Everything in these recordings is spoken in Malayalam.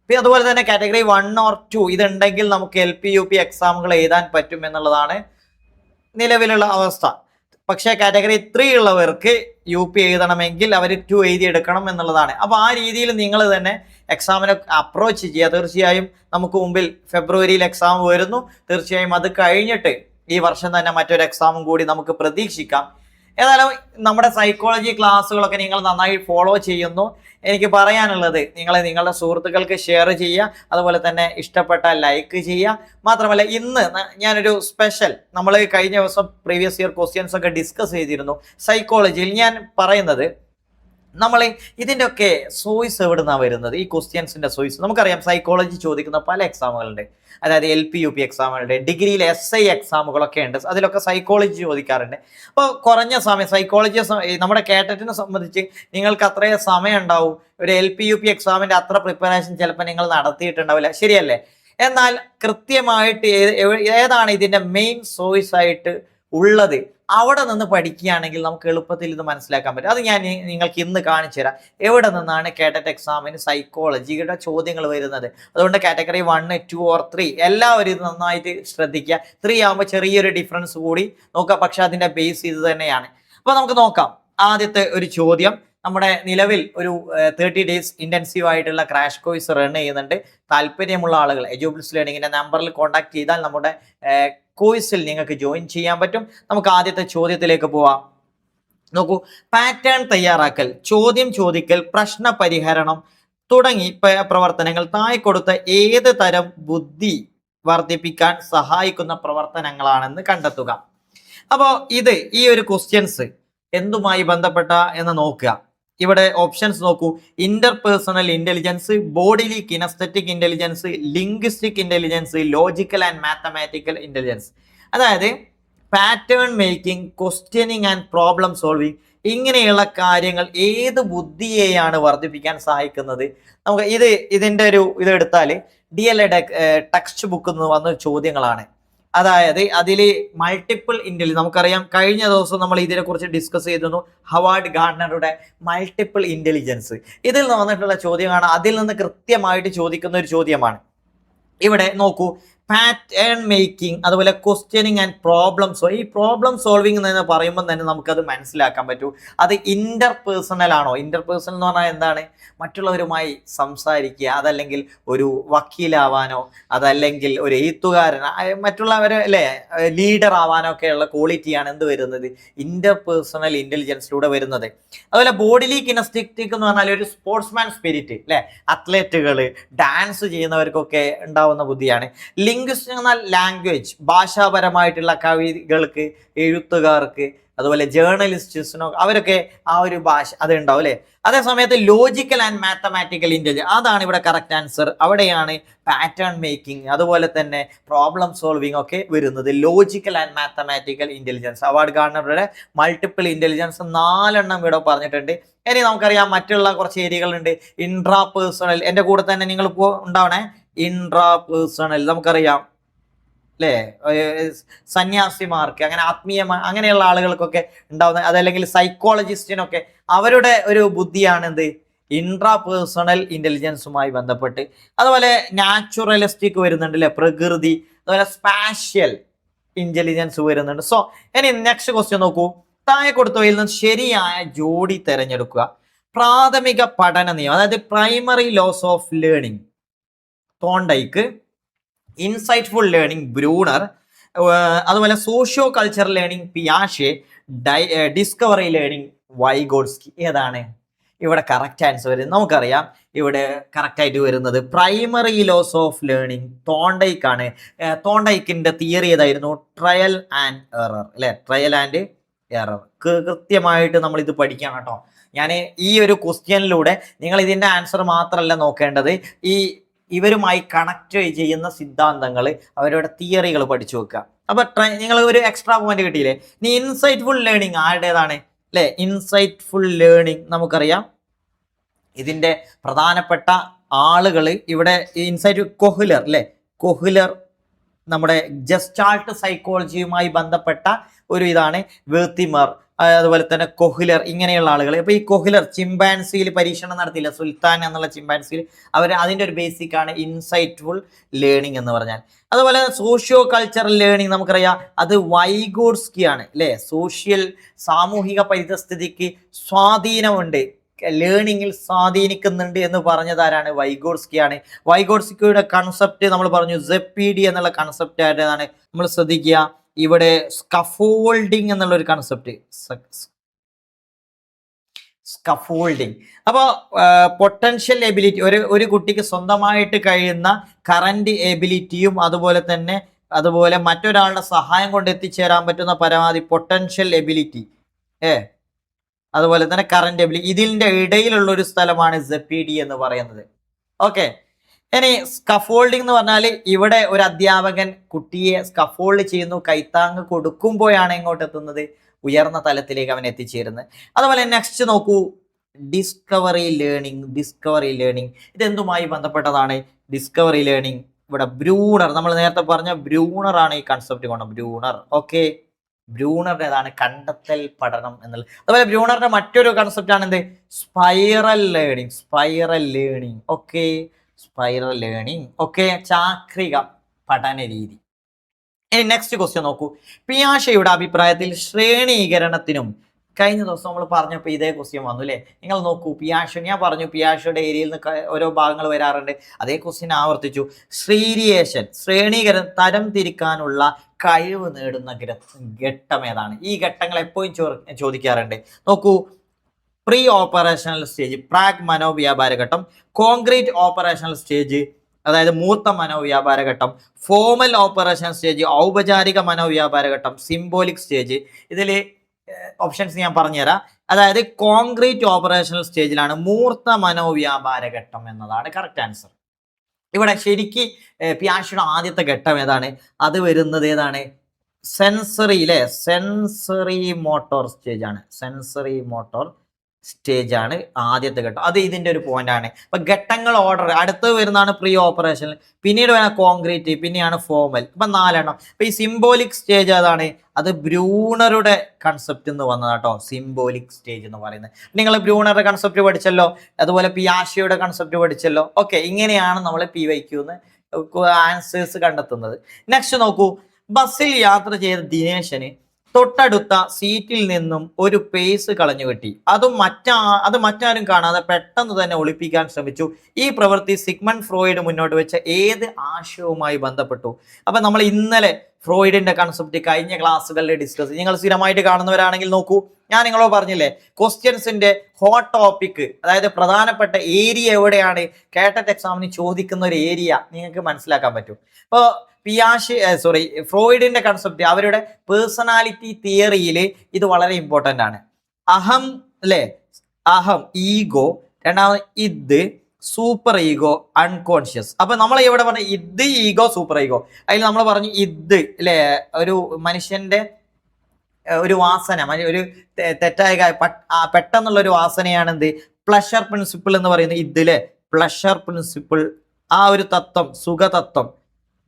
പിന്നെ അതുപോലെ തന്നെ കാറ്റഗറി 1 or 2 ഇതുണ്ടെങ്കിൽ നമുക്ക് LP UP എക്സാമുകൾ എഴുതാൻ പറ്റും എന്നുള്ളതാണ് നിലവിലുള്ള അവസ്ഥ. പക്ഷേ കാറ്റഗറി 3 ഉള്ളവർക്ക് UP എഴുതണമെങ്കിൽ അവർ 2 എഴുതിയെടുക്കണം എന്നുള്ളതാണ്. അപ്പോൾ ആ രീതിയിൽ നിങ്ങൾ തന്നെ എക്സാമിനെ അപ്രോച്ച് ചെയ്യുക. തീർച്ചയായും നമുക്ക് മുമ്പിൽ ഫെബ്രുവരിയിൽ എക്സാം വരുന്നു. തീർച്ചയായും അത് കഴിഞ്ഞിട്ട് ഈ വർഷം തന്നെ മറ്റൊരു എക്സാമും കൂടി നമുക്ക് പ്രതീക്ഷിക്കാം. ഏതായാലും നമ്മുടെ സൈക്കോളജി ക്ലാസ്സുകളൊക്കെ നിങ്ങൾ നന്നായി ഫോളോ ചെയ്യുന്നു. എനിക്ക് പറയാനുള്ളത് നിങ്ങളുടെ സുഹൃത്തുക്കൾക്ക് ഷെയർ ചെയ്യുക, അതുപോലെ തന്നെ ഇഷ്ടപ്പെട്ടാൽ ലൈക്ക് ചെയ്യുക. മാത്രമല്ല ഇന്ന് ഞാനൊരു സ്പെഷ്യൽ, നമ്മൾ കഴിഞ്ഞ ദിവസം പ്രീവിയസ് ഇയർ ക്വസ്റ്റ്യൻസ് ഒക്കെ ഡിസ്കസ് ചെയ്തിരുന്നു സൈക്കോളജിയിൽ. ഞാൻ പറയുന്നത് നമ്മൾ ഇതിൻ്റെയൊക്കെ സോയ്സ് എവിടെ നിന്നാണ് വരുന്നത്, ഈ ക്വസ്റ്റ്യൻസിൻ്റെ സോയ്സ്. നമുക്കറിയാം സൈക്കോളജി ചോദിക്കുന്ന പല എക്സാമുകളുണ്ട്, അതായത് LP UP എക്സാമുകളുണ്ട്, ഡിഗ്രിയിൽ SI എക്സാമുകളൊക്കെ ഉണ്ട്, അതിലൊക്കെ സൈക്കോളജി ചോദിക്കാറുണ്ട്. അപ്പോൾ കുറഞ്ഞ സമയം സൈക്കോളജി നമ്മുടെ കേറ്ററ്റിനെ സംബന്ധിച്ച് നിങ്ങൾക്ക് അത്രയും സമയം ഉണ്ടാവും, ഒരു LP UP എക്സാമിൻ്റെ അത്ര പ്രിപ്പറേഷൻ ചിലപ്പോൾ നിങ്ങൾ നടത്തിയിട്ടുണ്ടാവില്ല, ശരിയല്ലേ? എന്നാൽ കൃത്യമായിട്ട് ഏതാണ് ഇതിൻ്റെ മെയിൻ സോഴ്സ് ആയിട്ട് ഉള്ളത്, അവിടെ നിന്ന് പഠിക്കുകയാണെങ്കിൽ നമുക്ക് എളുപ്പത്തിൽ ഇത് മനസ്സിലാക്കാൻ പറ്റും. അത് ഞാൻ നിങ്ങൾക്ക് ഇന്ന് കാണിച്ചു തരാം, എവിടെ നിന്നാണ് കേട്ടറ്റ് എക്സാമിന് സൈക്കോളജിയുടെ ചോദ്യങ്ങൾ വരുന്നത്. അതുകൊണ്ട് കാറ്റഗറി 1, 2 or 3 എല്ലാവരും ഇത് നന്നായിട്ട് ശ്രദ്ധിക്കുക. 3 ആകുമ്പോൾ ചെറിയൊരു ഡിഫറൻസ് കൂടി നോക്കുക, പക്ഷെ അതിൻ്റെ ബേസ് ഇത് തന്നെയാണ്. അപ്പോൾ നമുക്ക് നോക്കാം. ആദ്യത്തെ ഒരു ചോദ്യം, നമ്മുടെ നിലവിൽ ഒരു 30 days ഇൻറ്റൻസീവ് ആയിട്ടുള്ള ക്രാഷ് കോഴ്സ് റൺ ചെയ്യുന്നുണ്ട്. താല്പര്യമുള്ള ആളുകൾ എജുബിൾസ് ലേണിങ്ങിൻ്റെ നമ്പറിൽ കോൺടാക്ട് ചെയ്താൽ നമ്മുടെ കോഴ്സിൽ നിങ്ങൾക്ക് ജോയിൻ ചെയ്യാൻ പറ്റും. നമുക്ക് ആദ്യത്തെ ചോദ്യത്തിലേക്ക് പോവാം. നോക്കൂ, പാറ്റേൺ തയ്യാറാക്കൽ, ചോദ്യം ചോദിക്കൽ, പ്രശ്ന പരിഹരണം തുടങ്ങി പ്രവർത്തനങ്ങൾ താഴെ കൊടുത്ത ഏത് തരം ബുദ്ധി വർദ്ധിപ്പിക്കാൻ സഹായിക്കുന്ന പ്രവർത്തനങ്ങളാണെന്ന് കണ്ടെത്തുക. അപ്പോൾ ഈ ഒരു ക്വസ്റ്റ്യൻസ് എന്തുമായി ബന്ധപ്പെട്ട എന്ന് നോക്കുക. ഇവിടെ ഓപ്ഷൻസ് നോക്കൂ. Interpersonal intelligence, bodily kinesthetic intelligence, linguistic intelligence, logical and mathematical intelligence. അതായത് pattern making, questioning and problem solving, ഇങ്ങനെയുള്ള കാര്യങ്ങൾ ഏത് ബുദ്ധിയെയാണ് വർദ്ധിപ്പിക്കാൻ സഹായിക്കുന്നത്? നമുക്ക് ഇതിൻ്റെ ഇതെടുത്താൽ DLA ടെക്സ്റ്റ് ബുക്കിൽ നിന്ന് വന്ന ചോദ്യങ്ങളാണ്. അതായത് അതിൽ മൾട്ടിപ്പിൾ ഇന്റലിജൻസ്, നമുക്കറിയാം കഴിഞ്ഞ ദിവസം നമ്മൾ ഇതിനെക്കുറിച്ച് ഡിസ്കസ് ചെയ്തിരുന്നു, ഹവാർഡ് ഗാർഡനറുടെ മൾട്ടിപ്പിൾ ഇന്റലിജൻസ്. ഇതിൽ നിന്ന് വന്നിട്ടുള്ള ചോദ്യമാണ്, അതിൽ നിന്ന് കൃത്യമായിട്ട് ചോദിക്കുന്ന ഒരു ചോദ്യമാണ്. ഇവിടെ നോക്കൂ, പാറ്റേൺ മേക്കിംഗ്, അതുപോലെ ക്വസ്റ്റ്യനിങ് ആൻഡ് പ്രോബ്ലം ഈ പ്രോബ്ലം സോൾവിങ് എന്ന് പറയുമ്പോൾ തന്നെ നമുക്കത് മനസ്സിലാക്കാൻ പറ്റൂ, അത് ഇന്റർപേഴ്സണൽ ആണോ. ഇന്റർപേഴ്സണൽ എന്ന് പറഞ്ഞാൽ എന്താണ്? മറ്റുള്ളവരുമായി സംസാരിക്കുക, അതല്ലെങ്കിൽ ഒരു വക്കീലാവാനോ, അതല്ലെങ്കിൽ ഒരു എഴുത്തുകാരൻ, മറ്റുള്ളവരെ ലീഡർ ആവാനോ ഒക്കെയുള്ള ക്വാളിറ്റിയാണ് എന്ത് വരുന്നത്? ഇന്റർപേഴ്സണൽ ഇന്റലിജൻസിലൂടെ വരുന്നത്. അതുപോലെ ബോഡിലി കിനസ്തെറ്റിക് എന്ന് പറഞ്ഞാൽ ഒരു സ്പോർട്സ്മാൻ സ്പിരിറ്റ്, അത്ലറ്റുകൾ, ഡാൻസ് ചെയ്യുന്നവർക്കൊക്കെ ഉണ്ടാവുന്ന ബുദ്ധിയാണ്. ലിംഗ്വിസ്റ്റിക് എന്നാൽ ലാംഗ്വേജ്, ഭാഷാപരമായിട്ടുള്ള കവികൾക്ക്, എഴുത്തുകാർക്ക്, അതുപോലെ ജേർണലിസ്റ്റിനോ അവരൊക്കെ ആ ഒരു ഭാഷ അത് ഉണ്ടാവും അല്ലേ. അതേ സമയത്ത് ലോജിക്കൽ ആൻഡ് മാത്തമാറ്റിക്കൽ ഇന്റലിജൻസ്, അതാണ് ഇവിടെ കറക്റ്റ് ആൻസർ. അവിടെയാണ് പാറ്റേൺ മേക്കിംഗ്, അതുപോലെ തന്നെ പ്രോബ്ലം സോൾവിങ് ഒക്കെ വരുന്നത്. Logical and mathematical intelligence, Howard ഗാർഡനറുടെ മൾട്ടിപ്പിൾ ഇന്റലിജൻസ് 4 എണ്ണം ഇവിടെ പറഞ്ഞിട്ടുണ്ട്. ഇനി നമുക്കറിയാം മറ്റുള്ള കുറച്ച് ഏരിയകളുണ്ട്. ഇൻട്രാ പേഴ്സണൽ, എൻ്റെ കൂടെ തന്നെ നിങ്ങൾ ഇപ്പോൾ ഉണ്ടാവണേ. ഇൻട്രാ പേഴ്സണൽ നമുക്കറിയാം അല്ലേ, സന്യാസിമാർക്ക്, അങ്ങനെ ആത്മീയമായ അങ്ങനെയുള്ള ആളുകൾക്കൊക്കെ ഉണ്ടാവുന്ന, അതല്ലെങ്കിൽ സൈക്കോളജിസ്റ്റിനൊക്കെ അവരുടെ ഒരു ബുദ്ധിയാണ് എന്ത്? ഇൻട്രാ പേഴ്സണൽ ഇന്റലിജൻസുമായി ബന്ധപ്പെട്ട്. അതുപോലെ നാച്ചുറലിസ്റ്റിക് വരുന്നുണ്ട് അല്ലെ, പ്രകൃതി, അതുപോലെ സ്പാഷ്യൽ ഇന്റലിജൻസ് വരുന്നുണ്ട്. സോ ഇനി നെക്സ്റ്റ് ക്വസ്റ്റ്യൻ നോക്കൂ. താഴെ കൊടുത്തവയിൽ നിന്ന് ശരിയായ ജോഡി തിരഞ്ഞെടുക്കുക. പ്രാഥമിക പഠന നിയമം, അതായത് primary laws of learning Thorndike, insightful learning Bruner, അതുപോലെ സോഷ്യോ കൾച്ചറൽ ലേണിംഗ് പിയാഷെ, ഡിസ്കവറി ലേണിംഗ് വൈഗോട്സ്കി. ഏതാണ് ഇവിടെ കറക്റ്റ് ആൻസർ വരുന്നത്? നമുക്കറിയാം ഇവിടെ കറക്റ്റായിട്ട് വരുന്നത് പ്രൈമറി ലോസ് ഓഫ് ലേണിംഗ് തോണ്ടൈക്കാണ്. തോണ്ടൈക്കിൻ്റെ തിയറി ഏതായിരുന്നു? ട്രയൽ ആൻഡ് എറർ അല്ലെ, ട്രയൽ ആൻഡ് എറർ. കൃത്യമായിട്ട് നമ്മൾ ഇത് പഠിക്കണം കേട്ടോ. ഞാൻ ഈ ഒരു ക്വസ്റ്റ്യനിലൂടെ നിങ്ങൾ ഇതിൻ്റെ ആൻസർ മാത്രമല്ല നോക്കേണ്ടത്, ഇവരുമായി കണക്ട് ചെയ്യുന്ന സിദ്ധാന്തങ്ങൾ, അവരുടെ തിയറികൾ പഠിച്ചു വെക്കുക. അപ്പൊ നിങ്ങൾ ഒരു എക്സ്ട്രാ പോയിന്റ് കിട്ടിയില്ലേ? ഇനി ഇൻസൈറ്റ്ഫുൾ ലേണിംഗ് ആരുടേതാണ് അല്ലെ? ഇൻസൈറ്റ്ഫുൾ ലേണിംഗ് നമുക്കറിയാം ഇതിന്റെ പ്രധാനപ്പെട്ട ആളുകൾ ഇവിടെ ഇൻസൈറ്റ് കൊഹ്ലർ അല്ലെ, കൊഹ്ലർ നമ്മുടെ ജസ്റ്റാൾട്ട് സൈക്കോളജിയുമായി ബന്ധപ്പെട്ട ഒരു ഇതാണ് വേർത്തിമർ, അതുപോലെ തന്നെ കൊഹ്ലർ, ഇങ്ങനെയുള്ള ആളുകൾ. അപ്പോൾ ഈ കൊഹ്ലർ ചിമ്പാൻസിയിൽ പരീക്ഷണം നടത്തിയില്ല, സുൽത്താൻ എന്നുള്ള ചിമ്പാൻസിയിൽ. അവർ അതിൻ്റെ ഒരു ബേസിക് ആണ് ഇൻസൈറ്റ്ഫുൾ ലേണിംഗ് എന്ന് പറഞ്ഞാൽ. അതുപോലെ സോഷ്യോ കൾച്ചറൽ ലേണിംഗ് നമുക്കറിയാം, അത് വൈഗോഡ്സ്കി ആണ് അല്ലേ. സാമൂഹിക പരിതസ്ഥിതിക്ക് സ്വാധീനമുണ്ട്, ലേണിങ്ങിൽ സ്വാധീനിക്കുന്നുണ്ട് എന്ന് പറഞ്ഞതാരാണ്? വൈഗോഡ്സ്കിയാണ്. വൈഗോഡ്സ്കിയുടെ കൺസെപ്റ്റ് നമ്മൾ പറഞ്ഞു ZPD എന്നുള്ള കൺസെപ്റ്റ് ആയിട്ടാണ്. നമ്മൾ ശ്രദ്ധിക്കുക, ഇവിടെ സ്കഫോൾഡിങ് എന്നുള്ള ഒരു കൺസെപ്റ്റ്, സ്കഫോൾഡിങ്. അപ്പോൾ പൊട്ടൻഷ്യൽ എബിലിറ്റി, ഒരു കുട്ടിക്ക് സ്വന്തമായിട്ട് കഴിയുന്ന കറന്റ് എബിലിറ്റിയും അതുപോലെ മറ്റൊരാളുടെ സഹായം കൊണ്ട് എത്തിച്ചേരാൻ പറ്റുന്ന പരമാവധി പൊട്ടൻഷ്യൽ എബിലിറ്റി, അതുപോലെ തന്നെ കറന്റ് എബിലിറ്റി, ഇതിൻ്റെ ഇടയിലുള്ള ഒരു സ്ഥലമാണ് ZPD എന്ന് പറയുന്നത്. ഓക്കെ, ഇനി സ്കഫോൾഡിംഗ് എന്ന് പറഞ്ഞാൽ ഇവിടെ ഒരു അധ്യാപകൻ കുട്ടിയെ സ്കഫോൾഡ് ചെയ്യുന്നു, കൈത്താങ് കൊടുക്കുമ്പോഴാണ് ഇങ്ങോട്ട് എത്തുന്നത്, ഉയർന്ന തലത്തിലേക്ക് അവൻ എത്തിച്ചേരുന്നത്. അതുപോലെ നെക്സ്റ്റ് നോക്കൂ, ഡിസ്കവറി ലേണിംഗ്. ഇതെന്തുമായി ബന്ധപ്പെട്ടതാണ്? Discovery learning. ഇവിടെ ബ്രൂണർ, നമ്മൾ നേരത്തെ പറഞ്ഞ ബ്രൂണർ ആണ് ഈ കൺസെപ്റ്റ് കൊണ്ട്. ബ്രൂണർ, ഓക്കെ, ബ്രൂണറുടേതാണ് കണ്ടെത്തൽ പഠനം എന്നുള്ളത്. അതുപോലെ ബ്രൂണറിന്റെ മറ്റൊരു കൺസെപ്റ്റ് ആണ് എന്ത്? Spiral learning. Okay, spiral learning. Okay, ചാക്രിക പഠന രീതി. ഇനി നെക്സ്റ്റ് ക്വസ്റ്റ്യൻ നോക്കൂ. പിയാഷയുടെ അഭിപ്രായത്തിൽ ശ്രേണീകരണത്തിനും, കഴിഞ്ഞ ദിവസം നമ്മൾ പറഞ്ഞപ്പോൾ ഇതേ ക്വസ്റ്റ്യൻ വന്നു അല്ലേ. നിങ്ങൾ നോക്കൂ, ഞാൻ പറഞ്ഞു പിയാഷയുടെ ഏരിയയിൽ നിന്ന് ഓരോ ഭാഗങ്ങൾ വരാറുണ്ട്, അതേ ക്വസ്റ്റ്യൻ ആവർത്തിച്ചു. ശ്രേണീകരണം, തരം തിരിക്കാനുള്ള കഴിവ് നേടുന്ന ഘട്ടം ഏതാണ്? ഈ ഘട്ടങ്ങൾ എപ്പോഴും ചോദിക്കാറുണ്ട്. നോക്കൂ, പ്രീ ഓപ്പറേഷണൽ സ്റ്റേജ്, പ്രാഗ് മനോവ്യാപാര ഘട്ടം. കോൺക്രീറ്റ് ഓപ്പറേഷണൽ സ്റ്റേജ്, അതായത് മൂർത്ത മനോവ്യാപാര ഘട്ടം. ഫോമൽ ഓപ്പറേഷൻ സ്റ്റേജ്, ഔപചാരിക മനോവ്യാപാര ഘട്ടം. Symbolic stage. ഇതിൽ ഓപ്ഷൻസ് ഞാൻ പറഞ്ഞുതരാം. അതായത് കോൺക്രീറ്റ് ഓപ്പറേഷണൽ സ്റ്റേജിലാണ് മൂർത്ത മനോവ്യാപാര ഘട്ടം എന്നതാണ് കറക്റ്റ് ആൻസർ. ഇവിടെ ശരിക്ക് പിയാഷയുടെ ആദ്യത്തെ ഘട്ടം ഏതാണ്? അത് വരുന്നത് ഏതാണ്? സെൻസറി മോട്ടോർ സ്റ്റേജ് ആണ് ആദ്യത്തെ ഘട്ടം. അത് ഇതിന്റെ ഒരു പോയിന്റ് ആണ്. അപ്പൊ ഘട്ടങ്ങൾ ഓർഡർ, അടുത്ത് വരുന്നതാണ് പ്രീ ഓപ്പറേഷൻ, പിന്നീട് വേണം കോൺക്രീറ്റ്, പിന്നെയാണ് ഫോമൽ. അപ്പൊ 4 എണ്ണം. അപ്പൊ ഈ സിംബോളിക് സ്റ്റേജ് അതാണ്, അത് ബ്രൂണറുടെ കൺസെപ്റ്റ് എന്ന് വന്നതാട്ടോ, സിംബോളിക് സ്റ്റേജ് എന്ന് പറയുന്നത്. നിങ്ങൾ ബ്രൂണറുടെ കൺസെപ്റ്റ് പഠിച്ചല്ലോ, അതുപോലെ പിയാഷയുടെ കൺസെപ്റ്റ് പഠിച്ചല്ലോ. ഓക്കെ, ഇങ്ങനെയാണ് നമ്മൾ PYQ ആൻസേഴ്സ് കണ്ടെത്തുന്നത്. നെക്സ്റ്റ് നോക്കൂ, ബസ്സിൽ യാത്ര ചെയ്ത ദിനേശന് തൊട്ടടുത്ത സീറ്റിൽ നിന്നും ഒരു പേസ് കളഞ്ഞു കിട്ടി. അത് മറ്റാരും കാണാതെ പെട്ടെന്ന് തന്നെ ഒളിപ്പിക്കാൻ ശ്രമിച്ചു. ഈ പ്രവൃത്തി സിഗ്മണ്ട് ഫ്രോയിഡ് മുന്നോട്ട് വെച്ച ഏത് ആശയവുമായി ബന്ധപ്പെട്ടു? അപ്പൊ നമ്മൾ ഇന്നലെ ഫ്രോയിഡിന്റെ കൺസെപ്റ്റ് കഴിഞ്ഞ ക്ലാസ്സുകളിൽ ഡിസ്കസ്, നിങ്ങൾ സ്ഥിരമായിട്ട് കാണുന്നവരാണെങ്കിൽ നോക്കൂ, ഞാൻ നിങ്ങളോട് പറഞ്ഞില്ലേ, ക്വസ്റ്റ്യൻസിന്റെ ഹോട്ട് ടോപ്പിക്, അതായത് പ്രധാനപ്പെട്ട ഏരിയ എവിടെയാണ് കേട്ടറ്റ് എക്സാമിന് ചോദിക്കുന്ന ഒരു ഏരിയ നിങ്ങൾക്ക് മനസ്സിലാക്കാൻ പറ്റും. അപ്പോൾ ഫ്രോയിഡിന്റെ കൺസെപ്റ്റ്, അവരുടെ പേഴ്സണാലിറ്റി തിയറിയിൽ ഇത് വളരെ ഇമ്പോർട്ടൻ്റ് ആണ്. അഹം, ഈഗോ, രണ്ടാമത് ഇത്, സൂപ്പർ ഈഗോ, അൺകോൺഷ്യസ്. അപ്പൊ നമ്മൾ ഇവിടെ പറഞ്ഞ ഇത്, ഈഗോ, സൂപ്പർ ഈഗോ, അതിൽ നമ്മൾ പറഞ്ഞു ഇത് അല്ലേ, ഒരു മനുഷ്യന്റെ ഒരു വാസന, ഒരു തെറ്റായ പെട്ടെന്നുള്ള ഒരു വാസനയാണ് എന്ത്? പ്ലഷർ പ്രിൻസിപ്പിൾ എന്ന് പറയുന്നത്. ഇതിലെ പ്ലഷർ പ്രിൻസിപ്പിൾ, ആ ഒരു തത്വം, സുഖതത്വം,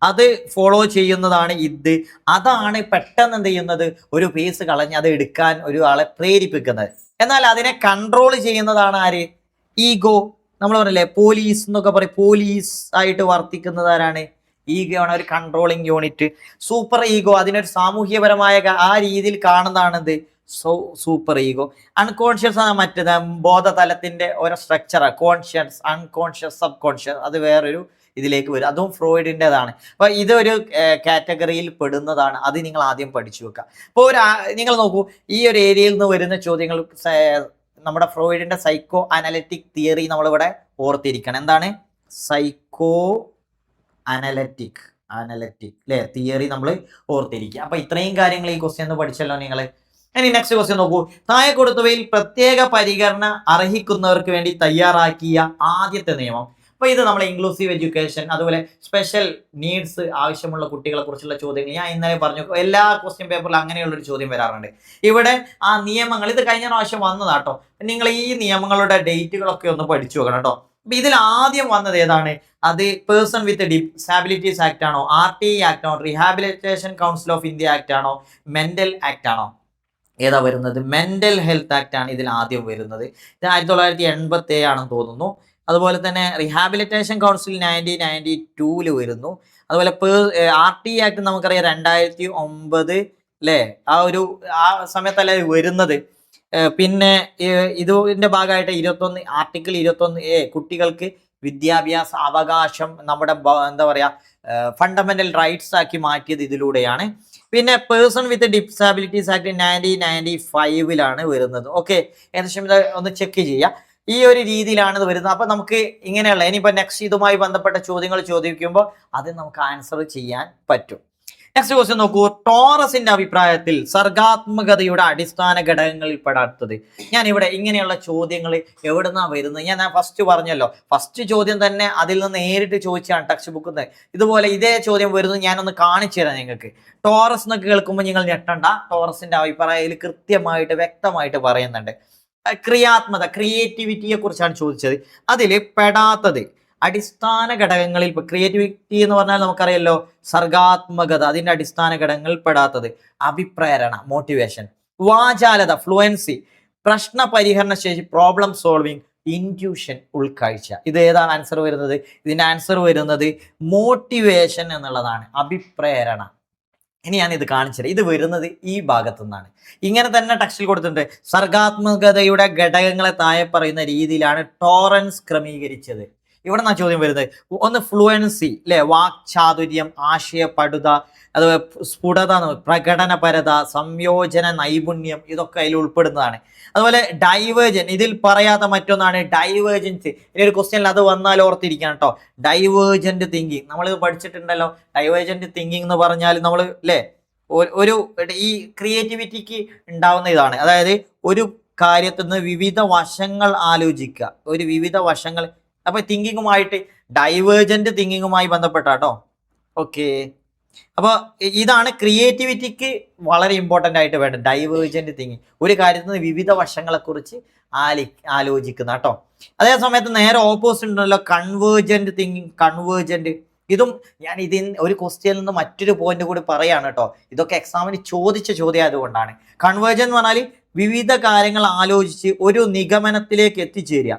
അത് ഫോളോ ചെയ്യുന്നതാണ് ഇത്. അതാണ് പെട്ടെന്ന് എന്ത് ചെയ്യുന്നത്? ഒരു പേസ് കളഞ്ഞ് അത് എടുക്കാൻ ഒരാളെ പ്രേരിപ്പിക്കുന്നത്. എന്നാൽ അതിനെ കൺട്രോൾ ചെയ്യുന്നതാണ് ആര്? ഈഗോ. നമ്മൾ പറഞ്ഞില്ലേ, പോലീസ് എന്നൊക്കെ പറയും, പോലീസ് ആയിട്ട് വർത്തിക്കുന്നത് ആരാണ്? ഈഗോ ആണ്, ഒരു കൺട്രോളിങ് യൂണിറ്റ്. സൂപ്പർ ഈഗോ അതിനൊരു സാമൂഹ്യപരമായ ആ രീതിയിൽ കാണുന്നതാണെന്ത്? Super ego. അൺകോൺഷ്യസ് ആണ് മറ്റേത്, ബോധതലത്തിന്റെ ഓരോ structure, conscious, unconscious, sub conscious, അത് വേറൊരു ഇതിലേക്ക് വരും. അതും ഫ്രോയിഡിൻ്റെതാണ്. അപ്പൊ ഇതൊരു കാറ്റഗറിയിൽ പെടുന്നതാണ്. അത് നിങ്ങൾ ആദ്യം പഠിച്ചു വെക്കുക. അപ്പോൾ നിങ്ങൾ നോക്കൂ, ഈ ഒരു ഏരിയയിൽ നിന്ന് വരുന്ന ചോദ്യങ്ങൾ നമ്മുടെ ഫ്രോയിഡിന്റെ സൈക്കോ അനലിറ്റിക് തിയറി നമ്മളിവിടെ ഓർത്തിരിക്കണം. എന്താണ് സൈക്കോ അനലിറ്റിക് അല്ലേ തിയറി നമ്മൾ ഓർത്തിരിക്കുക. അപ്പൊ ഇത്രയും കാര്യങ്ങൾ ഈ ക്വസ്റ്റ്യൻ പഠിച്ചല്ലോ നിങ്ങൾ. ഇനി നെക്സ്റ്റ് ക്വസ്റ്റ്യൻ നോക്കൂ. താഴെ കൊടുത്തവയിൽ പ്രത്യേക പരിഗണന അർഹിക്കുന്നവർക്ക് വേണ്ടി തയ്യാറാക്കിയ ആദ്യത്തെ നിയമം. അപ്പോൾ ഇത് നമ്മളെ ഇൻക്ലൂസീവ് എഡ്യൂക്കേഷൻ, അതുപോലെ സ്പെഷ്യൽ നീഡ്സ് ആവശ്യമുള്ള കുട്ടികളെ കുറിച്ചുള്ള ചോദ്യങ്ങൾ ഞാൻ ഇന്നലെ പറഞ്ഞു. എല്ലാ ക്വസ്റ്റ്യൻ പേപ്പറിലും അങ്ങനെയുള്ളൊരു ചോദ്യം വരാറുണ്ട്. ഇവിടെ ആ നിയമങ്ങൾ, ഇത് കഴിഞ്ഞ പ്രാവശ്യം വന്നതാട്ടോ. നിങ്ങൾ ഈ നിയമങ്ങളുടെ ഡേറ്റുകളൊക്കെ ഒന്ന് പഠിച്ചു നോക്കണം കേട്ടോ. ഇതിൽ ആദ്യം വന്നത് ഏതാണ്? അത് പേഴ്സൺ വിത്ത് ഡിസാബിലിറ്റീസ് ആക്ട് ആണോ, RTI ആക്ട് ആണോ, rehabilitation council of India act ആണോ, മെന്റൽ ആക്ട് ആണോ? ഏതാ വരുന്നത്? മെന്റൽ ഹെൽത്ത് ആക്ട് ആണ് ഇതിൽ ആദ്യം വരുന്നത്. ഇത് 1987 ആണെന്ന് തോന്നുന്നു. അതുപോലെ തന്നെ റീഹാബിലിറ്റേഷൻ കൗൺസിൽ 1992 വരുന്നു. അതുപോലെ RTI ആക്ട് നമുക്കറിയാം 2009 അല്ലേ, ആ സമയത്തല്ലേ വരുന്നത്. പിന്നെ ഇതിന്റെ ഭാഗമായിട്ട് 21 ആർട്ടിക്കിൾ 21A കുട്ടികൾക്ക് വിദ്യാഭ്യാസ അവകാശം നമ്മുടെ എന്താ പറയാ ഫണ്ടമെന്റൽ റൈറ്റ്സ് ആക്കി മാറ്റിയത് ഇതിലൂടെയാണ്. പിന്നെ പേഴ്സൺ വിത്ത് ഡിസാബിലിറ്റീസ് ആക്ട് 1995 വരുന്നത്. ഓക്കെ, ഏകദേശം ഇത് ഒന്ന് ചെക്ക് ചെയ്യുക. ഈ ഒരു രീതിയിലാണ് ഇത് വരുന്നത്. അപ്പൊ നമുക്ക് ഇങ്ങനെയുള്ള ഇനിയിപ്പോ നെക്സ്റ്റ് ഇതുമായി ബന്ധപ്പെട്ട ചോദ്യങ്ങൾ ചോദിക്കുമ്പോൾ അത് നമുക്ക് ആൻസർ ചെയ്യാൻ പറ്റും. നെക്സ്റ്റ് ക്വസ്റ്റ്യൻ നോക്കൂ. ടോറസിന്റെ അഭിപ്രായത്തിൽ സർഗാത്മകതയുടെ അടിസ്ഥാന ഘടകങ്ങളിൽ പെടാത്തത്. ഞാൻ ഇവിടെ ഇങ്ങനെയുള്ള ചോദ്യങ്ങൾ എവിടുന്നാ വരുന്നത്? ഞാൻ ഫസ്റ്റ് പറഞ്ഞല്ലോ, ഫസ്റ്റ് ചോദ്യം തന്നെ അതിൽ നിന്ന് നേരിട്ട് ചോദിച്ചാണ് ടെക്സ്റ്റ് ബുക്കിൽ നിന്ന്. ഇതുപോലെ ഇതേ ചോദ്യം വരുന്നത് ഞാനൊന്ന് കാണിച്ചു തരാം നിങ്ങൾക്ക്. ടോറസ് എന്നൊക്കെ കേൾക്കുമ്പോൾ നിങ്ങൾ ഞെട്ടണ്ട. ടോറസിന്റെ അഭിപ്രായത്തിൽ കൃത്യമായിട്ട് വ്യക്തമായിട്ട് പറയുന്നുണ്ട്. ക്രിയാത്മക ക്രിയേറ്റിവിറ്റിയെ കുറിച്ചാണ് ചോദിച്ചത്. അതിൽ പെടാത്തത് അടിസ്ഥാന ഘടകങ്ങളിൽ, ഇപ്പൊ ക്രിയേറ്റിവിറ്റി എന്ന് പറഞ്ഞാൽ നമുക്കറിയല്ലോ സർഗാത്മകത, അതിന്റെ അടിസ്ഥാന ഘടകങ്ങളിൽ പെടാത്തത് അഭിപ്രേരണ മോട്ടിവേഷൻ, വാചാലത ഫ്ലുവൻസി, പ്രശ്ന പരിഹരണ ശേഷി പ്രോബ്ലം സോൾവിങ്, ഇൻറ്റ്യൂഷൻ ഉൾക്കാഴ്ച. ഇത് ഏതാണ് ആൻസർ വരുന്നത്? ഇതിന്റെ ആൻസർ വരുന്നത് മോട്ടിവേഷൻ എന്നുള്ളതാണ്, അഭിപ്രേരണ. ഇനി ഞാൻ ഇത് കാണിച്ചത്, ഇത് വരുന്നത് ഈ ഭാഗത്തു നിന്നാണ്. ഇങ്ങനെ തന്നെ ടെക്സ്റ്റിൽ കൊടുത്തിട്ടുണ്ട്. സർഗാത്മകതയുടെ ഘടകങ്ങളെ താഴെ പറയുന്ന രീതിയിലാണ് ടോറൻസ് ക്രമീകരിച്ചത്. ഇവിടെ നിന്നാ ചോദ്യം വരുന്നത്. ഒന്ന് ഫ്ലുവൻസി അല്ലെ, വാക്ചാതുര്യം, ആശയപടുത, അതുപോലെ സ്ഫുടത, പ്രകടനപരത, സംയോജന നൈപുണ്യം, ഇതൊക്കെ അതിൽ ഉൾപ്പെടുന്നതാണ്. അതുപോലെ ഡൈവേർജൻ, ഇതിൽ പറയാത്ത മറ്റൊന്നാണ് ഡൈവേർജൻസ്. ഇനി ഒരു ക്വസ്റ്റ്യനിൽ അത് വന്നാൽ ഓർത്തിരിക്കണം കേട്ടോ. ഡൈവേർജന്റ് തിങ്കിങ് നമ്മളിത് പഠിച്ചിട്ടുണ്ടല്ലോ. ഡൈവേർജന്റ് തിങ്കിങ് എന്ന് പറഞ്ഞാൽ നമ്മൾ അല്ലേ ഒരു ഈ ക്രിയേറ്റിവിറ്റിക്ക് ഉണ്ടാവുന്ന ഇതാണ്. അതായത് ഒരു കാര്യത്തിൽ നിന്ന് വിവിധ വശങ്ങൾ ആലോചിക്കുക, ഒരു വിവിധ വശങ്ങൾ. അപ്പൊ തിങ്കിങ്ങുമായിട്ട് ഡൈവേർജന്റ് തിങ്കിങ്ങുമായി ബന്ധപ്പെട്ടാട്ടോ. ഓക്കെ, അപ്പോൾ ഇതാണ് ക്രിയേറ്റിവിറ്റിക്ക് വളരെ ഇമ്പോർട്ടൻ്റ് ആയിട്ട് വേണ്ടത്, ഡൈവേർജന്റ് തിങ്കിങ്. ഒരു കാര്യത്തിൽ നിന്ന് വിവിധ വശങ്ങളെക്കുറിച്ച് ആലോചിക്കുന്ന കേട്ടോ. അതേ സമയത്ത് നേരെ ഓപ്പോസിറ്റ് ഉണ്ടല്ലോ കൺവേർജന്റ് തിങ്കിങ്. കൺവേർജന്റ് ഇതും ഞാൻ ഒരു ക്വസ്റ്റ്യനിൽ നിന്ന് മറ്റൊരു പോയിന്റ് കൂടി പറയാണ് കേട്ടോ. ഇതൊക്കെ എക്സാമിന് ചോദിച്ച ചോദ്യം ആയതുകൊണ്ടാണ്. കൺവേർജൻ എന്ന് പറഞ്ഞാൽ വിവിധ കാര്യങ്ങൾ ആലോചിച്ച് ഒരു നിഗമനത്തിലേക്ക് എത്തിച്ചേരുക.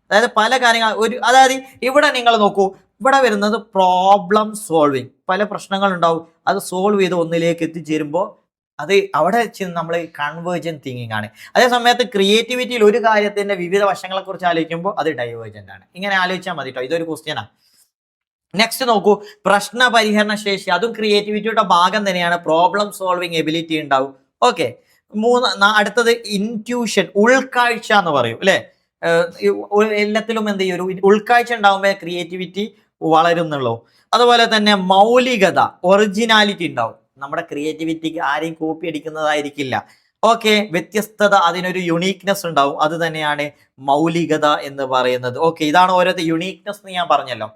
അതായത് പല കാര്യങ്ങൾ അതായത് ഇവിടെ നിങ്ങൾ നോക്കൂ, ഇവിടെ വരുന്നത് പ്രോബ്ലം സോൾവിങ്. പല പ്രശ്നങ്ങൾ ഉണ്ടാവും, അത് സോൾവ് ചെയ്ത് ഒന്നിലേക്ക് എത്തിച്ചേരുമ്പോൾ അത് അവിടെ നമ്മൾ കൺവേർജന്റ് തിങ്കിങ് ആണ്. അതേ സമയത്ത് ക്രിയേറ്റിവിറ്റിയിൽ ഒരു കാര്യത്തിന്റെ വിവിധ വശങ്ങളെ കുറിച്ച് ആലോചിക്കുമ്പോൾ അത് ഡൈവേർജന്റ് ആണ്. ഇങ്ങനെ ആലോചിച്ചാൽ മതി കേട്ടോ. ഇതൊരു ക്വസ്റ്റ്യനാണ്. നെക്സ്റ്റ് നോക്കൂ, പ്രശ്ന പരിഹരണ ശേഷി, അതും ക്രിയേറ്റിവിറ്റിയുടെ ഭാഗം തന്നെയാണ്. പ്രോബ്ലം സോൾവിങ് എബിലിറ്റി ഉണ്ടാവും. ഓക്കെ, അടുത്തത് ഇൻറ്റ്യൂഷൻ, ഉൾക്കാഴ്ച എന്ന് പറയും അല്ലെ. എല്ലാത്തിലും എന്ത് ചെയ്യും, ഒരു ഉൾക്കാഴ്ച ഉണ്ടാവുമ്പോൾ ക്രിയേറ്റിവിറ്റി വളരുന്നുള്ളൂ. അതുപോലെ തന്നെ മൗലികത, ഒറിജിനാലിറ്റി ഉണ്ടാവും. നമ്മുടെ ക്രിയേറ്റിവിറ്റിക്ക് ആരെയും കോപ്പി അടിക്കുന്നതായിരിക്കില്ല. ഓക്കെ, വ്യത്യസ്തത, അതിനൊരു യുണീക്നെസ് ഉണ്ടാവും. അത് തന്നെയാണ് മൗലികത എന്ന് പറയുന്നത്. ഓക്കെ, ഇതാണ് ഓരോരുത്തർ യുണീക്നെസ് എന്ന് ഞാൻ പറഞ്ഞല്ലോ.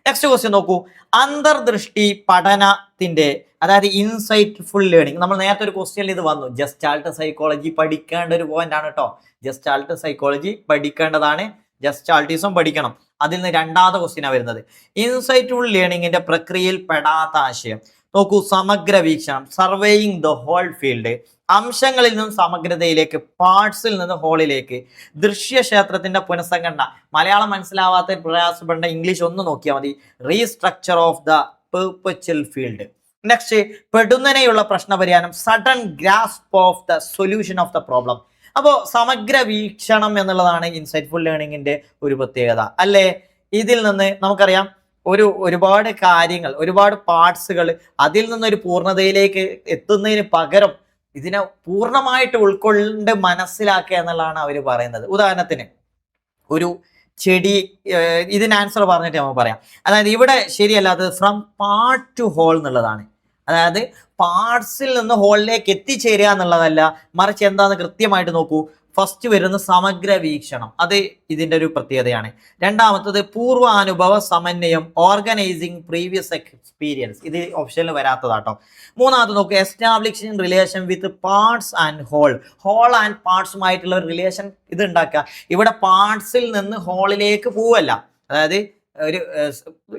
നെക്സ്റ്റ് ക്വസ്റ്റ്യൻ നോക്കൂ, അന്തർദൃഷ്ടി പഠനത്തിന്റെ, അതായത് ഇൻസൈറ്റ്ഫുൾ ലേണിംഗ്. നമ്മൾ നേരത്തെ ഒരു ക്വസ്റ്റ്യനിൽ ഇത് വന്നു. ജസ്റ്റാൾട്ട് സൈക്കോളജി പഠിക്കേണ്ട ഒരു പോയിന്റ് ആണ് കേട്ടോ. ജസ്റ്റാൾട്ട് സൈക്കോളജി പഠിക്കേണ്ടതാണ്, ജസ്റ്റാൾട്ടിസം പഠിക്കണം. അതിൽ നിന്ന് രണ്ടാമത്തെ ക്വസ്റ്റ്യനാണ് വരുന്നത്. ഇൻസൈറ്റ്ഫുൾ ലേണിംഗിന്റെ പ്രക്രിയയിൽ പെടാത്ത ആശയം നോക്കൂ, സമഗ്ര വീക്ഷണം, സർവേയിങ് ദ ഹോൾ ഫീൽഡ്, അംശങ്ങളിൽ നിന്നും സമഗ്രതയിലേക്ക്, പാർട്സിൽ നിന്ന് ഹോളിലേക്ക്, ദൃശ്യക്ഷേത്രത്തിന്റെ പുനഃസംഘടന. മലയാളം മനസ്സിലാവാത്ത പ്രയാസപ്പെടേണ്ട, ഇംഗ്ലീഷ് ഒന്ന് നോക്കിയാൽ മതി. Restructure of the perceptual field. Next, പെടുന്നതിനെയുള്ള പ്രശ്നപരിഹാരം, sudden grasp of the solution of the problem. അപ്പോൾ സമഗ്ര വീക്ഷണം എന്നുള്ളതാണ് ഇൻസൈറ്റ്ഫുൾ ലേണിംഗിന്റെ ഒരു പ്രത്യേകത അല്ലേ. ഇതിൽ നിന്ന് നമുക്കറിയാം ഒരുപാട് കാര്യങ്ങൾ, ഒരുപാട് പാർട്സുകൾ, അതിൽ നിന്നൊരു പൂർണ്ണതയിലേക്ക് എത്തുന്നതിന് പകരം ഇതിനെ പൂർണ്ണമായിട്ട് ഉൾക്കൊണ്ട് മനസ്സിലാക്കുക എന്നുള്ളതാണ് അവർ പറയുന്നത്. ഉദാഹരണത്തിന് ഒരു ചെടി, ഇതിന് ആൻസർ പറഞ്ഞിട്ട് നമുക്ക് പറയാം. അതായത് ഇവിടെ ശരിയല്ലാത്തത് ഫ്രം പാർട്ട് ടു ഹോൾ എന്നുള്ളതാണ്. അതായത് പാർട്സിൽ നിന്ന് ഹോളിലേക്ക് എത്തിച്ചേരുക എന്നുള്ളതല്ല, മറിച്ച് എന്താന്ന് കൃത്യമായിട്ട് നോക്കൂ. ഫസ്റ്റ് വരുന്ന സമഗ്ര വീക്ഷണം, അത് ഇതിന്റെ ഒരു പ്രത്യേകതയാണ്. രണ്ടാമത്തത് പൂർവാനുഭവ സമന്വയം, ഓർഗനൈസിങ് പ്രീവിയസ് എക്സ്പീരിയൻസ്, ഇത് ഓപ്ഷനിൽ വരാത്തതാട്ടോ. മൂന്നാമത് നോക്കൂ, establishing relation with parts and whole. Whole and പാർട്സുമായിട്ടുള്ള ഒരു റിലേഷൻ ഇത് ഉണ്ടാക്കുക. ഇവിടെ പാർട്സിൽ നിന്ന് ഹോളിലേക്ക് പോവല്ല, അതായത് ഒരു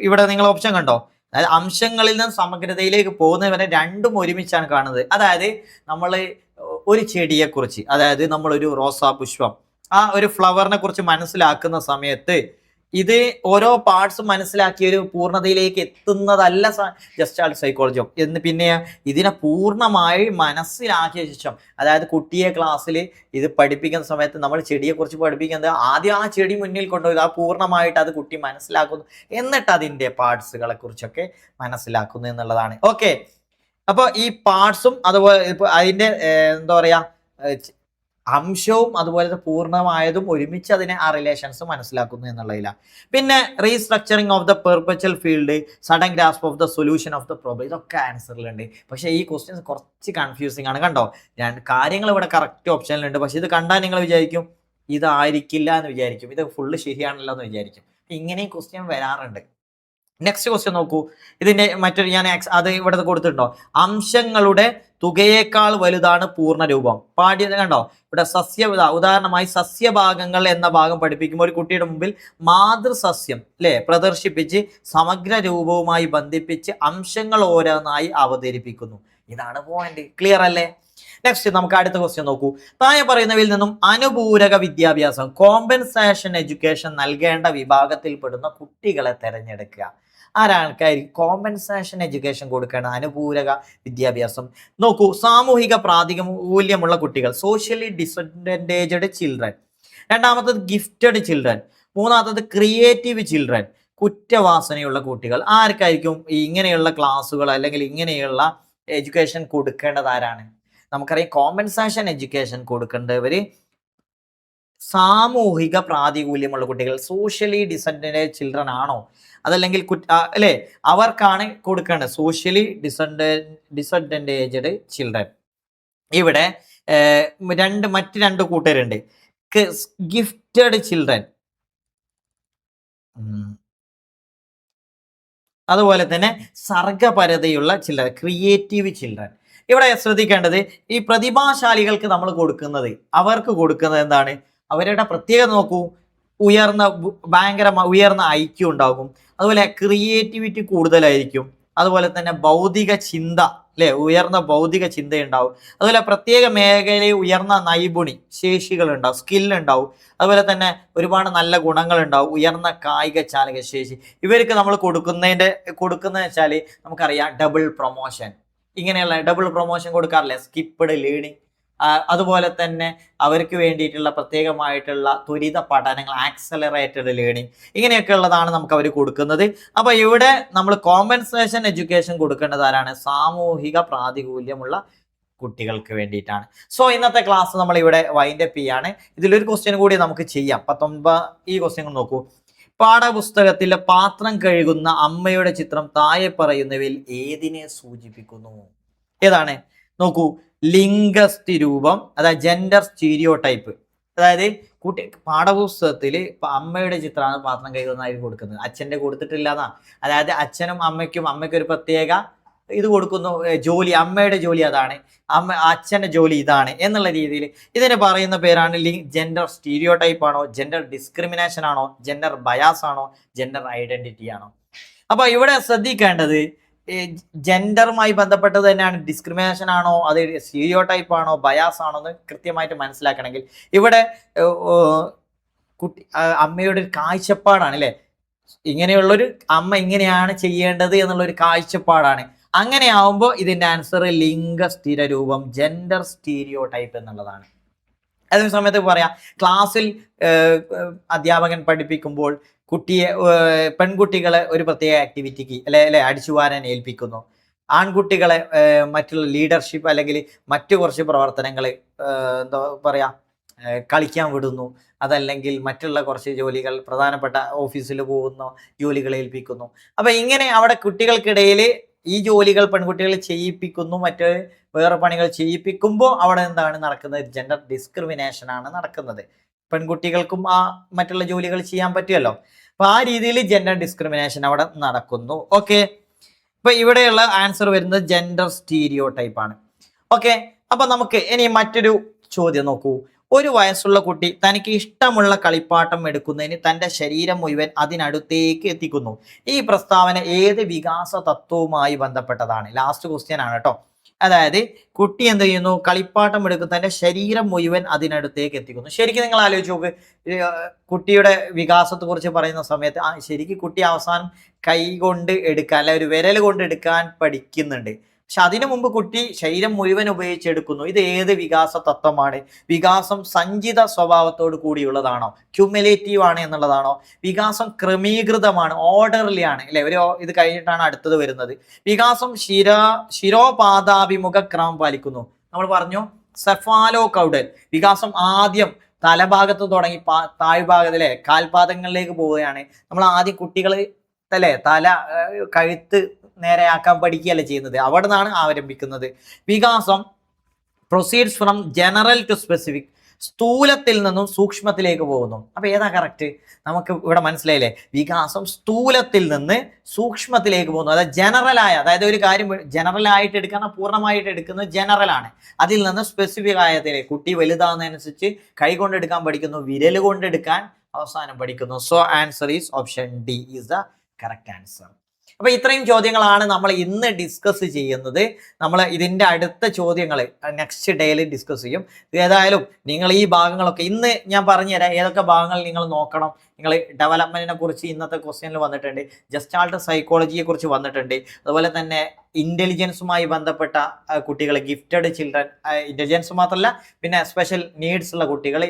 ഇവിടെ നിങ്ങൾ ഓപ്ഷൻ കണ്ടോ, അതായത് അംശങ്ങളിൽ നിന്ന് സമഗ്രതയിലേക്ക് പോകുന്നവരെ രണ്ടും ഒരുമിച്ചാണ് കാണുന്നത്. അതായത് നമ്മൾ ഒരു ചെടിയെ കുറിച്ച്, അതായത് നമ്മളൊരു റോസാ പുഷ്പം, ആ ഒരു ഫ്ലവറിനെ കുറിച്ച് മനസ്സിലാക്കുന്ന സമയത്ത് ഇത് ഓരോ പാർട്സും മനസ്സിലാക്കി ഒരു പൂർണ്ണതയിലേക്ക് എത്തുന്നതല്ല ജസ്റ്റ് സൈക്കോളജി എന്ന്. പിന്നെ ഇതിനെ പൂർണ്ണമായി മനസ്സിലാക്കിയ ശേഷം, അതായത് കുട്ടിയെ ക്ലാസ്സിൽ ഇത് പഠിപ്പിക്കുന്ന സമയത്ത് നമ്മൾ ചെടിയെക്കുറിച്ച് പഠിപ്പിക്കുന്നത് ആദ്യം ആ ചെടി മുന്നിൽ കൊണ്ടുപോയി ആ പൂർണ്ണമായിട്ട് അത് കുട്ടി മനസ്സിലാക്കുന്നു, എന്നിട്ട് അതിൻ്റെ പാർട്സുകളെ കുറിച്ചൊക്കെ മനസ്സിലാക്കുന്നു എന്നുള്ളതാണ്. ഓക്കെ, അപ്പോൾ ഈ പാർട്സും അതുപോലെ ഇപ്പോൾ അതിൻ്റെ എന്താ പറയുക അംശവും അതുപോലെ പൂർണ്ണമായതും ഒരുമിച്ച് അതിനെ ആ റിലേഷൻസ് മനസ്സിലാക്കുന്നു എന്നുള്ളതിലാണ്. പിന്നെ restructuring of the perceptual field, sudden grasp of the solution of the problem, ഇതൊക്കെ ആൻസറിലുണ്ട്. പക്ഷേ ഈ ക്വസ്റ്റ്യൻസ് കുറച്ച് കൺഫ്യൂസിങ് ആണ്. കണ്ടോ, രണ്ട് കാര്യങ്ങൾ ഇവിടെ കറക്റ്റ് ഓപ്ഷനിലുണ്ട്. പക്ഷേ ഇത് കണ്ടാൽ നിങ്ങൾ വിചാരിക്കും ഇതായിരിക്കില്ല എന്ന് വിചാരിക്കും, ഇത് ഫുള്ള് ശരിയാണല്ലോ എന്ന് വിചാരിക്കും. ഇങ്ങനെയും ക്വസ്റ്റ്യൻ വരാറുണ്ട്. നെക്സ്റ്റ് ക്വസ്റ്റ്യൻ നോക്കൂ, ഇതിന്റെ മറ്റൊരു ഞാൻ അത് ഇവിടെ കൊടുത്തിട്ടുണ്ടോ, അംശങ്ങളുടെ തുകയേക്കാൾ വലുതാണ് പൂർണ്ണ രൂപം. പാഠ്യത കണ്ടോ, ഇവിടെ ഉദാഹരണമായി സസ്യഭാഗങ്ങൾ എന്ന ഭാഗം പഠിപ്പിക്കുമ്പോൾ ഒരു കുട്ടിയുടെ മുമ്പിൽ മാതൃസസ്യം പ്രദർശിപ്പിച്ച് സമഗ്ര രൂപവുമായി ബന്ധിപ്പിച്ച് അംശങ്ങൾ ഓരോന്നായി അവതരിപ്പിക്കുന്നു. ഇതാണ് പോയിന്റ്. ക്ലിയർ അല്ലേ? നെക്സ്റ്റ് നമുക്ക് അടുത്ത ക്വസ്റ്റ്യൻ നോക്കൂ. താഴെ പറയുന്നവയിൽ നിന്നും അനുപൂരക വിദ്യാഭ്യാസം, കോമ്പൻസേഷൻ എഡ്യൂക്കേഷൻ നൽകേണ്ട വിഭാഗത്തിൽപ്പെടുന്ന കുട്ടികളെ തെരഞ്ഞെടുക്കുക. ആരാൾക്കായിരിക്കും കോമ്പൻസേഷൻ എഡ്യൂക്കേഷൻ കൊടുക്കേണ്ട അനുപൂരക വിദ്യാഭ്യാസം? നോക്കൂ, സാമൂഹിക പ്രാതിമൂല്യമുള്ള കുട്ടികൾ, സോഷ്യലി ഡിസഡ്വാൻറ്റേജ്ഡ് ചിൽഡ്രൻ. രണ്ടാമത്തത് ഗിഫ്റ്റഡ് ചിൽഡ്രൻ. മൂന്നാമത്തത് ക്രിയേറ്റീവ് ചിൽഡ്രൻ, കുറ്റവാസനയുള്ള കുട്ടികൾ. ആർക്കായിരിക്കും ഇങ്ങനെയുള്ള ക്ലാസ്സുകൾ അല്ലെങ്കിൽ ഇങ്ങനെയുള്ള എഡ്യൂക്കേഷൻ കൊടുക്കേണ്ടത്? ആരാണ്? നമുക്കറിയാം കോമ്പൻസേഷൻ എഡ്യൂക്കേഷൻ കൊടുക്കേണ്ടവർ സാമൂഹിക പ്രാതികൂല്യമുള്ള കുട്ടികൾ, സോഷ്യലി ഡിസഡ്വാൻറ്റേജ് ചിൽഡ്രൻ ആണോ, അതല്ലെങ്കിൽ അല്ലേ അവർക്കാണ് കൊടുക്കേണ്ടത്, സോഷ്യലി ഡിസഡ്വാൻറ്റേജ്ഡ് ചിൽഡ്രൻ. ഇവിടെ മറ്റ് രണ്ട് കൂട്ടരുണ്ട്, ഗിഫ്റ്റഡ് ചിൽഡ്രൻ, അതുപോലെ തന്നെ സർഗപരതയുള്ള ചിൽഡ്രൻ, ക്രിയേറ്റീവ് ചിൽഡ്രൻ. ഇവിടെ ശ്രദ്ധിക്കേണ്ടത് ഈ പ്രതിഭാശാലികൾക്ക് നമ്മൾ കൊടുക്കുന്നത്, അവർക്ക് കൊടുക്കുന്നത് എന്താണ്? അവരുടെ പ്രത്യേകത നോക്കൂ, ഭയങ്കര ഉയർന്ന ഐക്യം ഉണ്ടാകും, അതുപോലെ ക്രിയേറ്റിവിറ്റി കൂടുതലായിരിക്കും, അതുപോലെ തന്നെ ഭൗതിക ചിന്ത ഉയർന്ന ഭൗതിക ചിന്തയുണ്ടാവും, അതുപോലെ പ്രത്യേക മേഖലയിൽ ഉയർന്ന നൈപുണി ശേഷികൾ ഉണ്ടാവും, സ്കില്ലുണ്ടാവും, അതുപോലെ തന്നെ ഒരുപാട് നല്ല ഗുണങ്ങൾ ഉണ്ടാവും, ഉയർന്ന കായിക ചാലക ശേഷി. ഇവർക്ക് നമ്മൾ കൊടുക്കുന്നതെന്ന് വെച്ചാൽ നമുക്കറിയാം ഡബിൾ പ്രൊമോഷൻ, ഇങ്ങനെയുള്ള ഡബിൾ പ്രൊമോഷൻ കൊടുക്കാറില്ലേ, സ്കിപ്പഡ് ലേണിംഗ്, അതുപോലെ തന്നെ അവർക്ക് വേണ്ടിയിട്ടുള്ള പ്രത്യേകമായിട്ടുള്ള ത്വരിത പഠനങ്ങൾ, ആക്സലറേറ്റഡ് ലേണിംഗ്, ഇങ്ങനെയൊക്കെ ഉള്ളതാണ് നമുക്ക് അവർ കൊടുക്കുന്നത്. അപ്പോൾ ഇവിടെ നമ്മൾ കോമ്പൻസേഷൻ എഡ്യൂക്കേഷൻ കൊടുക്കേണ്ടത് ആരാണ്? സാമൂഹിക പ്രാതികൂല്യമുള്ള കുട്ടികൾക്ക് വേണ്ടിയിട്ടാണ്. സോ ഇന്നത്തെ ക്ലാസ് നമ്മൾ ഇവിടെ വൈൻഡ് അപ്പ് ചെയ്യാണ്. ഇതിലൊരു ക്വസ്റ്റ്യൻ കൂടി നമുക്ക് ചെയ്യാം. 19 ഈ ക്വസ്റ്റ്യൻ നോക്കൂ. പാഠപുസ്തകത്തിലെ പാത്രം കഴുകുന്ന അമ്മയുടെ ചിത്രം താഴെ പറയുന്നവയിൽ ഏതിനെ സൂചിപ്പിക്കുന്നു? ഏതാണ്? നോക്കൂ, ലിംഗസ്ഥി രൂപം, അതായത് ജെൻഡർ സ്റ്റീരിയോ ടൈപ്പ്. അതായത് പാഠപുസ്തകത്തിൽ അമ്മയുടെ ചിത്രമാണ് പാത്രം കഴുകുന്നതായി കൊടുക്കുന്നത്, അച്ഛൻ്റെ കൊടുത്തിട്ടില്ല എന്നാ. അതായത് അച്ഛനും അമ്മയ്ക്കും ഒരു പ്രത്യേക ഇത് കൊടുക്കുന്നു, ജോലി, അമ്മയുടെ ജോലി അതാണ്, അച്ഛൻ്റെ ജോലി ഇതാണ് എന്നുള്ള രീതിയിൽ ഇതിന് പറയുന്ന പേരാണ് ജെൻഡർ സ്റ്റീരിയോ ടൈപ്പ് ആണോ, ജെൻഡർ ഡിസ്ക്രിമിനേഷൻ ആണോ, ജെൻഡർ ബയാസ് ആണോ, ജെൻഡർ ഐഡന്റിറ്റി ആണോ? അപ്പോൾ ഇവിടെ ശ്രദ്ധിക്കേണ്ടത് ജെൻഡറുമായി ബന്ധപ്പെട്ടത് തന്നെയാണ്. ഡിസ്ക്രിമിനേഷൻ ആണോ, അത് സ്റ്റീരിയോ ടൈപ്പ് ആണോ, ബയാസ് ആണോ എന്ന് കൃത്യമായിട്ട് മനസ്സിലാക്കണമെങ്കിൽ ഇവിടെ അമ്മയുടെ ഒരു കാഴ്ചപ്പാടാണ് അല്ലേ, ഇങ്ങനെയുള്ളൊരു അമ്മ ഇങ്ങനെയാണ് ചെയ്യേണ്ടത് എന്നുള്ളൊരു കാഴ്ചപ്പാടാണ്. അങ്ങനെ ആവുമ്പോൾ ഇതിൻ്റെ ആൻസർ ലിംഗ സ്ഥിര രൂപം, ജെൻഡർ സ്റ്റീരിയോ ടൈപ്പ് എന്നുള്ളതാണ്. അതേ സമയത്ത് പറയാം, ക്ലാസ്സിൽ അധ്യാപകൻ പഠിപ്പിക്കുമ്പോൾ പെൺകുട്ടികളെ ഒരു പ്രത്യേക ആക്ടിവിറ്റിക്ക് അല്ലെ അടിച്ചുവാരാൻ ഏൽപ്പിക്കുന്നു, ആൺകുട്ടികളെ മറ്റുള്ള ലീഡർഷിപ്പ് അല്ലെങ്കിൽ മറ്റു കുറച്ച് പ്രവർത്തനങ്ങൾ എന്താ പറയാ കളിക്കാൻ വിടുന്നു, അതല്ലെങ്കിൽ മറ്റുള്ള കുറച്ച് ജോലികൾ പ്രധാനപ്പെട്ട ഓഫീസിൽ പോകുന്ന ജോലികൾ ഏൽപ്പിക്കുന്നു. അപ്പൊ ഇങ്ങനെ അവിടെ കുട്ടികൾക്കിടയിൽ ഈ ജോലികൾ പെൺകുട്ടികൾ ചെയ്യിപ്പിക്കുന്നു, മറ്റ് വേറെ പണികൾ ചെയ്യിപ്പിക്കുമ്പോൾ അവിടെ എന്താണ് നടക്കുന്നത്? ജെൻഡർ ഡിസ്ക്രിമിനേഷൻ ആണ് നടക്കുന്നത്. പെൺകുട്ടികൾക്കും ആ മറ്റുള്ള ജോലികൾ ചെയ്യാൻ പറ്റുമല്ലോ. അപ്പൊ ആ രീതിയിൽ ജെൻഡർ ഡിസ്ക്രിമിനേഷൻ അവിടെ നടക്കുന്നു. ഓക്കെ, ഇപ്പൊ ഇവിടെയുള്ള ആൻസർ വരുന്നത് ജെൻഡർ സ്റ്റീരിയോ ടൈപ്പ് ആണ്. ഓക്കെ, അപ്പൊ നമുക്ക് ഇനി മറ്റൊരു ചോദ്യം നോക്കൂ. ഒരു വയസ്സുള്ള കുട്ടി തനിക്ക് ഇഷ്ടമുള്ള കളിപ്പാട്ടം എടുക്കുന്നതിന് തൻ്റെ ശരീരം മുഴുവൻ അതിനടുത്തേക്ക് എത്തിക്കുന്നു. ഈ പ്രസ്താവന ഏത് വികാസ തത്വവുമായി ബന്ധപ്പെട്ടതാണ്? ലാസ്റ്റ് ക്വസ്റ്റ്യൻ ആണ് കേട്ടോ. അതായത് കുട്ടി എന്ത് ചെയ്യുന്നു, കളിപ്പാട്ടം എടുക്കും, തൻ്റെ ശരീരം മുഴുവൻ അതിനടുത്തേക്ക് എത്തിക്കുന്നു. ശരിക്കും നിങ്ങൾ ആലോചിച്ച് നോക്ക്, കുട്ടിയുടെ വികാസത്തെ കുറിച്ച് പറയുന്ന സമയത്ത് ശരിക്കും കുട്ടി അവസാനം കൈ കൊണ്ട് എടുക്കാൻ അല്ലെ ഒരു വിരൽ കൊണ്ട് എടുക്കാൻ പഠിക്കുന്നുണ്ട്. പക്ഷെ അതിനു മുമ്പ് കുട്ടി ശരീരം മുഴുവൻ ഉപയോഗിച്ചെടുക്കുന്നു. ഇത് ഏത് വികാസ തത്വമാണ്? വികാസം സഞ്ചിത സ്വഭാവത്തോട് കൂടിയുള്ളതാണോ, ക്യുമുലേറ്റീവ് ആണ് എന്നുള്ളതാണോ? വികാസം ക്രമീകൃതമാണ്, ഓർഡർലി ആണ് അല്ലെ? ഒരു ഇത് കഴിഞ്ഞിട്ടാണ് അടുത്തത് വരുന്നത്. വികാസം ശിരോപാദാഭിമുഖ ക്രമം പാലിക്കുന്നു. നമ്മൾ പറഞ്ഞു സെഫാലോ കൗഡൽ വികാസം ആദ്യം തലഭാഗത്ത് തുടങ്ങി താഴ്ഭാഗത്തിലെ കാൽപാദങ്ങളിലേക്ക് പോവുകയാണ്. നമ്മൾ ആദ്യം കുട്ടികൾ അല്ലേ തല കഴുത്ത് നേരെയാക്കാൻ പഠിക്കുകയല്ല ചെയ്യുന്നത്, അവിടെ നിന്നാണ് ആരംഭിക്കുന്നത്. വികാസം proceeds from general to specific, സ്ഥൂലത്തിൽ നിന്നും സൂക്ഷ്മത്തിലേക്ക് പോകുന്നു. അപ്പൊ ഏതാ കറക്റ്റ്? നമുക്ക് ഇവിടെ മനസ്സിലായില്ലേ, വികാസം സ്ഥൂലത്തിൽ നിന്ന് സൂക്ഷ്മത്തിലേക്ക് പോകുന്നു. അതായത് ജനറലായ, അതായത് ഒരു കാര്യം ജനറലായിട്ട് എടുക്കാൻ പൂർണ്ണമായിട്ട് എടുക്കുന്നത് ജനറലാണ്. അതിൽ നിന്ന് സ്പെസിഫിക് ആയതിലേക്ക് കുട്ടി വലുതാകുന്നതനുസരിച്ച് കൈ കൊണ്ടെടുക്കാൻ പഠിക്കുന്നു, വിരൽ കൊണ്ടെടുക്കാൻ അവസാനം പഠിക്കുന്നു. So answer is option D is the correct answer. അപ്പൊ ഇത്രയും ചോദ്യങ്ങളാണ് നമ്മൾ ഇന്ന് ഡിസ്കസ് ചെയ്യുന്നത്. നമ്മൾ ഇതിന്റെ അടുത്ത ചോദ്യങ്ങൾ നെക്സ്റ്റ് ഡേയിൽ ഡിസ്കസ് ചെയ്യും. ഏതായാലും നിങ്ങൾ ഈ ഭാഗങ്ങളൊക്കെ ഇന്ന് ഞാൻ പറഞ്ഞുതരാം, ഏതൊക്കെ ഭാഗങ്ങൾ നിങ്ങൾ നോക്കണം. നിങ്ങൾ ഡെവലപ്മെന്റിനെ കുറിച്ച് ഇന്നത്തെ ക്വസ്റ്റ്യനിൽ വന്നിട്ടുണ്ട്, ജസ്റ്റാൾട്ട് സൈക്കോളജിയെ കുറിച്ച് വന്നിട്ടുണ്ട്, അതുപോലെ തന്നെ ഇന്റലിജൻസുമായി ബന്ധപ്പെട്ട കുട്ടികൾ, ഗിഫ്റ്റഡ് ചിൽഡ്രൻ, ഇന്റലിജൻസ് മാത്രമല്ല പിന്നെ സ്പെഷ്യൽ നീഡ്സ് ഉള്ള കുട്ടികൾ,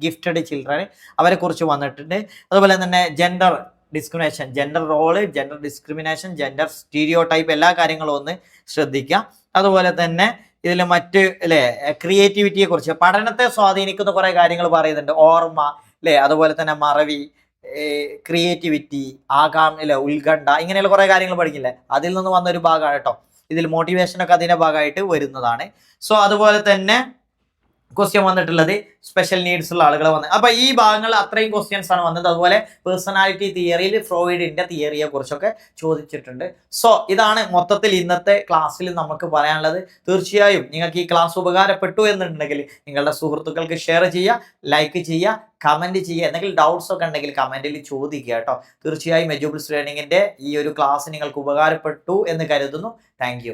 ഗിഫ്റ്റഡ് ചിൽഡ്രൻ, അവരെ കുറിച്ച് വന്നിട്ടുണ്ട്. അതുപോലെ തന്നെ gender discrimination, gender role, gender discrimination, gender stereotype, എല്ലാ കാര്യങ്ങളും ഒന്ന് ശ്രദ്ധിക്കുക. അതുപോലെ തന്നെ ഇതിൽ മറ്റ് അല്ലേ ക്രിയേറ്റിവിറ്റിയെ കുറിച്ച്, പഠനത്തെ സ്വാധീനിക്കുന്ന കുറെ കാര്യങ്ങൾ പറയുന്നുണ്ട്. ഓർമ്മ അല്ലേ, അതുപോലെ തന്നെ മറവി, ക്രിയേറ്റിവിറ്റി, അല്ലേ ഉത്കണ്ഠ, ഇങ്ങനെയുള്ള കുറെ കാര്യങ്ങൾ പഠിക്കില്ലേ, അതിൽ നിന്ന് വന്നൊരു ഭാഗമാണ് കേട്ടോ. ഇതിൽ മോട്ടിവേഷനൊക്കെ അതിന്റെ ഭാഗമായിട്ട് വരുന്നതാണ്. സോ അതുപോലെ തന്നെ ക്വസ്റ്റ്യൻ വന്നിട്ടുള്ളത് സ്പെഷ്യൽ നീഡ്സ് ഉള്ള ആളുകൾ വന്നത്. അപ്പൊ ഈ ഭാഗങ്ങൾ അത്രയും ക്വസ്റ്റ്യൻസ് ആണ് വന്നത്. അതുപോലെ പേഴ്സണാലിറ്റി തിയറിയിൽ ഫ്രോയിഡിന്റെ തിയറിയെ കുറിച്ചൊക്കെ ചോദിച്ചിട്ടുണ്ട്. സോ ഇതാണ് മൊത്തത്തിൽ ഇന്നത്തെ ക്ലാസ്സിൽ നമുക്ക് പറയാനുള്ളത്. തീർച്ചയായും നിങ്ങൾക്ക് ഈ ക്ലാസ് ഉപകാരപ്പെട്ടു എന്നുണ്ടെങ്കിൽ നിങ്ങളുടെ സുഹൃത്തുക്കൾക്ക് ഷെയർ ചെയ്യുക, ലൈക്ക് ചെയ്യുക, കമന്റ് ചെയ്യുക. എന്തെങ്കിലും ഡൗട്ട്സ് ഒക്കെ ഉണ്ടെങ്കിൽ കമന്റിൽ ചോദിക്കുക കേട്ടോ. തീർച്ചയായും എജ്യൂബിൾസ് ലേണിംഗിന്റെ ഈ ഒരു ക്ലാസ് നിങ്ങൾക്ക് ഉപകാരപ്പെട്ടു എന്ന് കരുതുന്നു. താങ്ക്